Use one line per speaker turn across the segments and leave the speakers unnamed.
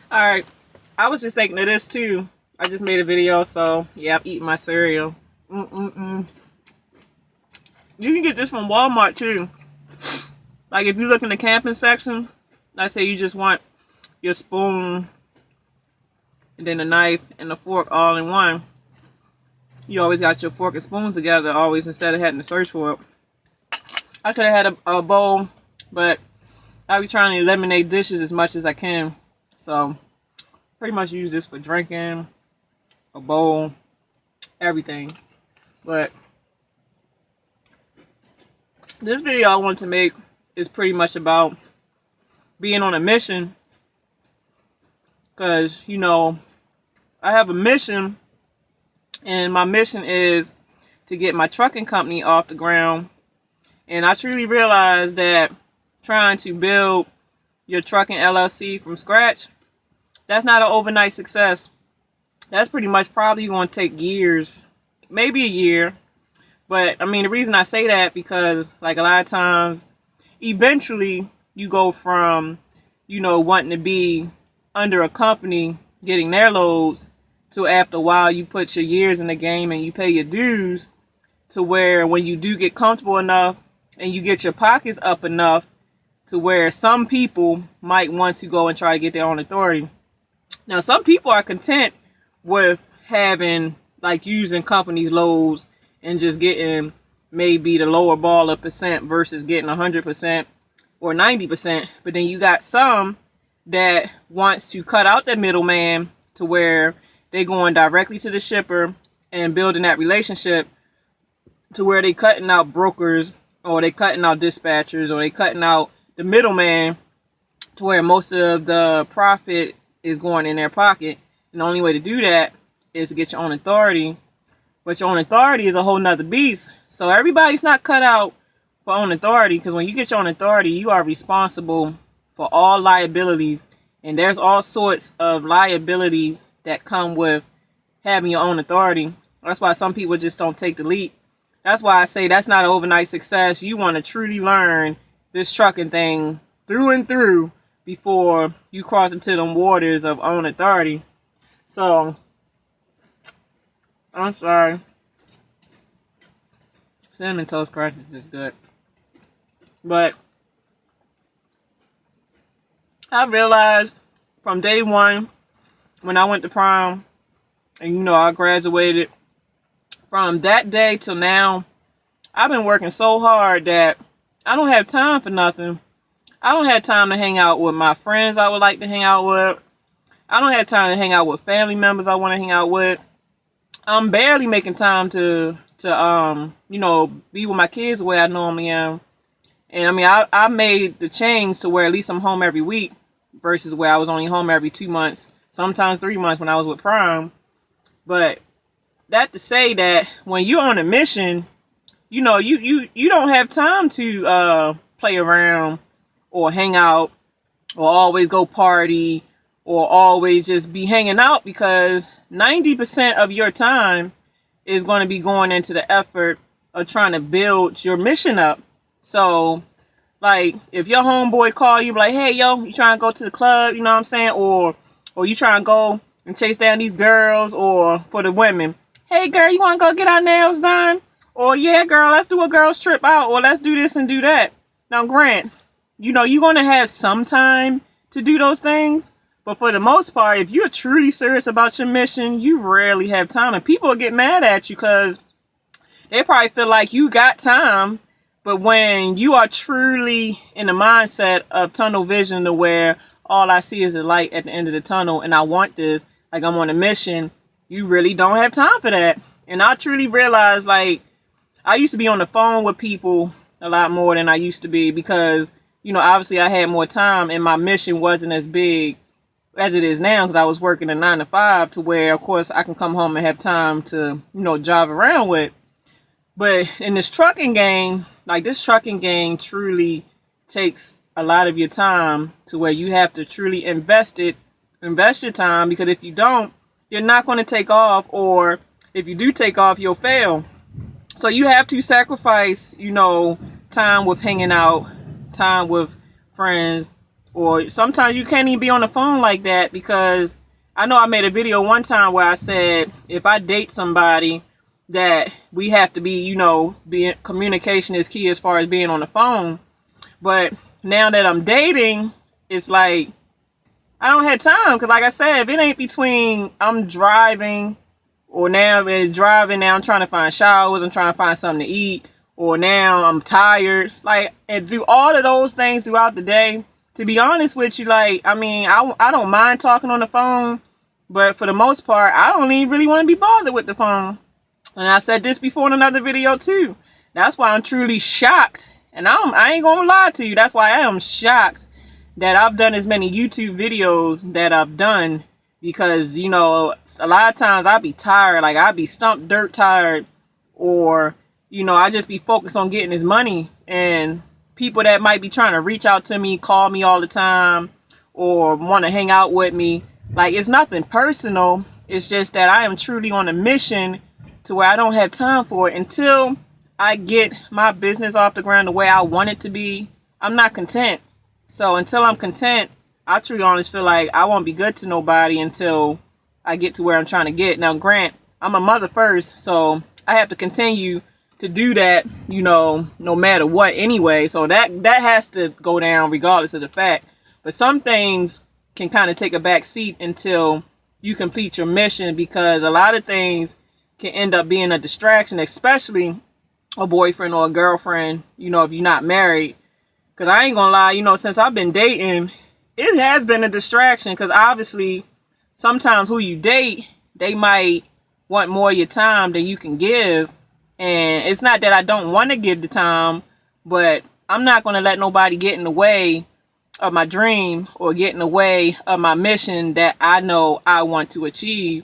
Alright, I was just thinking of this too. I just made a video, so yeah, I'm eating my cereal. Mm-mm-mm. You can get this from Walmart too. Like if you look in the camping section, let's say you just want your spoon and then a knife and a fork all in one. You always got your fork and spoon together always instead of having to search for it. I could have had a bowl, but I be trying to eliminate dishes as much as I can. So pretty much use this for drinking, a bowl, everything. But this video I want to make is pretty much about being on a mission. Because, you know, I have a mission, and my mission is to get my trucking company off the ground. And I truly realized that trying to build your trucking LLC from scratch, that's not an overnight success. That's pretty much probably going to take years, maybe a year. But I mean, the reason I say that because like a lot of times, eventually you go from, you know, wanting to be under a company, getting their loads, to after a while you put your years in the game and you pay your dues, to where when you do get comfortable enough and you get your pockets up enough to where some people might want to go and try to get their own authority. Now, some people are content with having, like, using companies' loads and just getting maybe the lower ball of percent versus getting 100% or 90%. But then you got some that wants to cut out the middleman to where they're going directly to the shipper and building that relationship to where they cutting out brokers or they cutting out dispatchers or they cutting out the middleman to where most of the profit is going in their pocket. And the only way to do that is to get your own authority. But your own authority is a whole nother beast. So everybody's not cut out for own authority, because when you get your own authority, you are responsible for all liabilities. And there's all sorts of liabilities that come with having your own authority. That's why some people just don't take the leap. That's why I say that's not an overnight success. You want to truly learn this trucking thing through and through before you cross into them waters of own authority. So, I'm sorry. Cinnamon Toast Crunch is just good. But I realized from day one when I went to prom, and you know, I graduated, from that day till now, I've been working so hard that I don't have time for nothing. I don't have time to hang out with my friends I would like to hang out with. I don't have time to hang out with family members I want to hang out with. I'm barely making time to you know, be with my kids the way I normally am. And I mean, I made the change to where at least I'm home every week versus where I was only home every 2 months, sometimes 3 months when I was with Prime. But that to say that when you're on a mission, you know, you don't have time to play around or hang out or always go party or always just be hanging out, because 90% of your time is going to be going into the effort of trying to build your mission up. So, like, if your homeboy call you like, hey, yo, you trying to go to the club, you know what I'm saying? Or you trying to go and chase down these girls, or for the women, hey, girl, you want to go get our nails done? Or, yeah, girl, let's do a girls trip out, or let's do this and do that. Now, Grant, you know, you're going to have some time to do those things. But for the most part, if you're truly serious about your mission, you rarely have time. And people will get mad at you because they probably feel like you got time. But when you are truly in the mindset of tunnel vision, to where all I see is a light at the end of the tunnel and I want this, like I'm on a mission, you really don't have time for that. And I truly realized, like, I used to be on the phone with people a lot more than I used to be because, you know, obviously I had more time and my mission wasn't as big as it is now because I was working a 9 to 5, to where, of course, I can come home and have time to, you know, drive around with. But in this trucking game, like, this trucking game truly takes a lot of your time, to where you have to truly invest your time, because if you don't, you're not going to take off, or if you do take off, you'll fail. So you have to sacrifice, you know, time with hanging out, time with friends, Or sometimes you can't even be on the phone like that, because I know I made a video one time where I said if I date somebody that we have to be, communication is key as far as being on the phone. But now that I'm dating, it's like I don't have time, because like I said, if it ain't between I'm driving, or now I'm driving, now I'm trying to find showers, I'm trying to find something to eat, or now I'm tired, like, and do all of those things throughout the day. To be honest with you, like, I don't mind talking on the phone, but for the most part, I don't even really want to be bothered with the phone. And I said this before in another video too. That's why I'm truly shocked, and I ain't gonna lie to you, that's why I am shocked that I've done as many YouTube videos that I've done, because, a lot of times I be tired, like I be stumped dirt tired, or, I just be focused on getting this money, and people that might be trying to reach out to me, call me all the time, or want to hang out with me, like, it's nothing personal, it's just that I am truly on a mission to where I don't have time for it. Until I get my business off the ground the way I want it to be, I'm not content. So until I'm content, I truly honestly feel like I won't be good to nobody until I get to where I'm trying to get. Now, grant, I'm a mother first, so I have to continue to do that, no matter what anyway. So that has to go down regardless of the fact. But some things can kind of take a back seat until you complete your mission, because a lot of things can end up being a distraction, especially a boyfriend or a girlfriend, if you're not married. Because I ain't gonna lie, since I've been dating, it has been a distraction, because obviously sometimes who you date, they might want more of your time than you can give. And it's not that I don't want to give the time, but I'm not going to let nobody get in the way of my dream or get in the way of my mission that I know I want to achieve.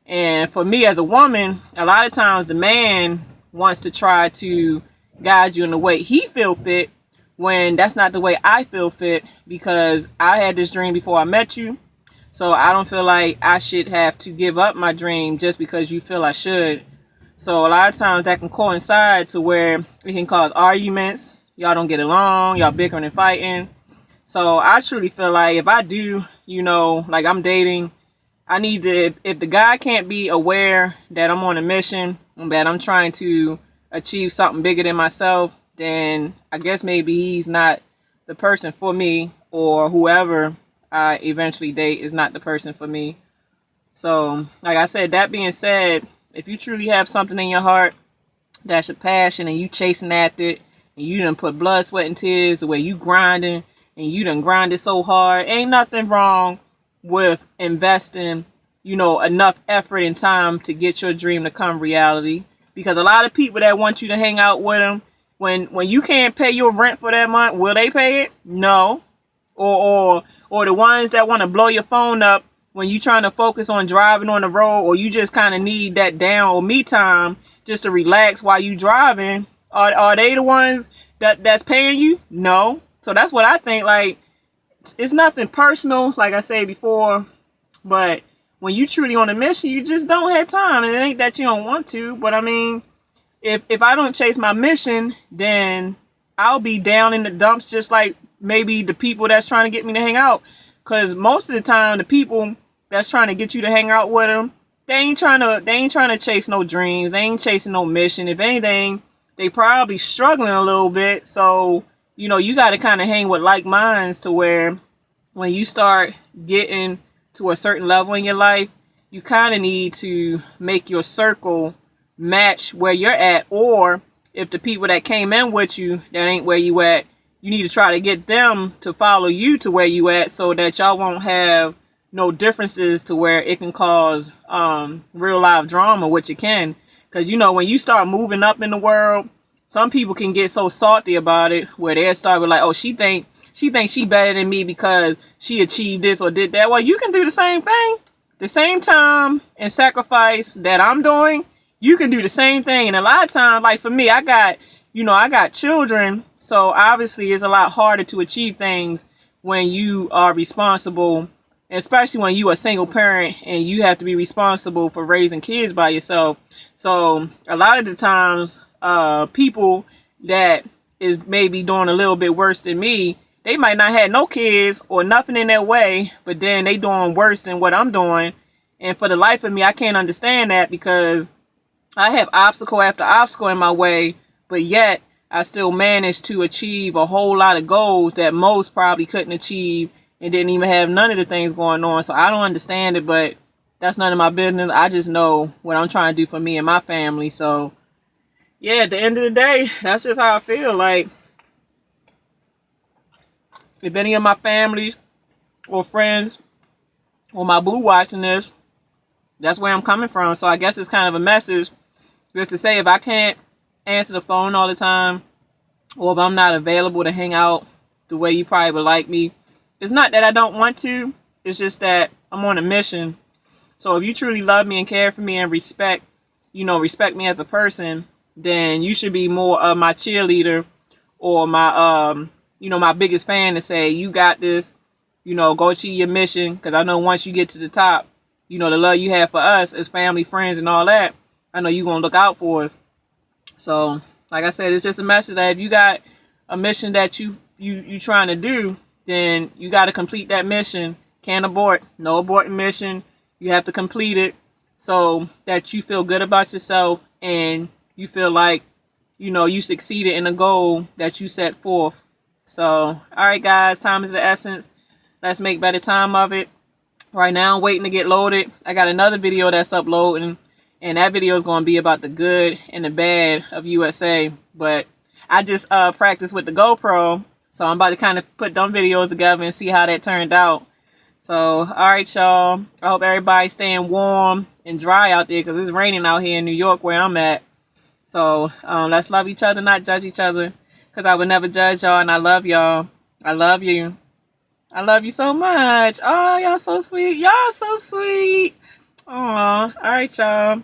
And for me as a woman, a lot of times the man wants to try to guide you in the way he feel fit, when that's not the way I feel fit, because I had this dream before I met you. So I don't feel like I should have to give up my dream just because you feel I should. So a lot of times that can coincide to where it can cause arguments. Y'all don't get along, y'all bickering and fighting. So I truly feel like if I do, like I'm dating, I need to, if the guy can't be aware that I'm on a mission and that I'm trying to achieve something bigger than myself, then I guess maybe he's not the person for me, or whoever I eventually date is not the person for me. So, like I said, that being said, if you truly have something in your heart that's your passion, and you chasing after it, and you done put blood, sweat, and tears, the way you grinding, and you done grinded so hard, ain't nothing wrong with investing, enough effort and time to get your dream to come reality. Because a lot of people that want you to hang out with them, when you can't pay your rent for that month, will they pay it? No. Or the ones that want to blow your phone up when you trying to focus on driving on the road, or you just kind of need that down or me time just to relax while you driving, are they the ones that's paying you? No. So that's what I think. Like, it's nothing personal, like I said before, but when you truly on a mission, you just don't have time. And it ain't that you don't want to, but if I don't chase my mission, then I'll be down in the dumps, just like maybe the people that's trying to get me to hang out. Because most of the time, the people that's trying to get you to hang out with them, they ain't trying to chase no dreams. They ain't chasing no mission. If anything, they probably struggling a little bit. So, you got to kind of hang with like minds, to where when you start getting to a certain level in your life, you kind of need to make your circle match where you're at. Or if the people that came in with you that ain't where you at, you need to try to get them to follow you to where you at, so that y'all won't have no differences to where it can cause real life drama, which it can. Because when you start moving up in the world, some people can get so salty about it, where they'll start with like, oh, she thinks she better than me because she achieved this or did that. Well, you can do the same thing, the same time and sacrifice that I'm doing. You can do the same thing. And a lot of times, like for me, I got children, so obviously it's a lot harder to achieve things when you are responsible, especially when you are a single parent and you have to be responsible for raising kids by yourself. So a lot of the times, people that is maybe doing a little bit worse than me, they might not have no kids or nothing in their way, but then they doing worse than what I'm doing. And for the life of me, I can't understand that, because I have obstacle after obstacle in my way, but yet I still managed to achieve a whole lot of goals that most probably couldn't achieve and didn't even have none of the things going on. So I don't understand it, but that's none of my business. I just know what I'm trying to do for me and my family. So yeah, at the end of the day, that's just how I feel. Like, if any of my families or friends or my boo watching this, that's where I'm coming from. So I guess it's kind of a message just to say, if I can't answer the phone all the time, or if I'm not available to hang out the way you probably would like me, it's not that I don't want to. It's just that I'm on a mission. So if you truly love me and care for me and respect me as a person, then you should be more of my cheerleader, or my, my biggest fan, to say, you got this, go achieve your mission. Because I know once you get to the top, the love you have for us as family, friends, and all that, I know you're going to look out for us. So, like I said, it's just a message that if you got a mission that you trying to do, then you got to complete that mission. Can't abort. No aborting mission. You have to complete it so that you feel good about yourself and you feel like, you succeeded in a goal that you set forth. So, all right, guys, time is the essence. Let's make better time of it. Right now, I'm waiting to get loaded. I got another video that's uploading, and that video is going to be about the good and the bad of USA. But I just practiced with the GoPro, so I'm about to kind of put them videos together and see how that turned out. So, all right, y'all. I hope everybody's staying warm and dry out there, because it's raining out here in New York where I'm at. So, let's love each other, not judge each other, because I would never judge y'all, and I love y'all. I love you. I love you so much. Oh, y'all so sweet. Y'all so sweet. Aw. All right, y'all.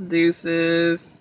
Deuces.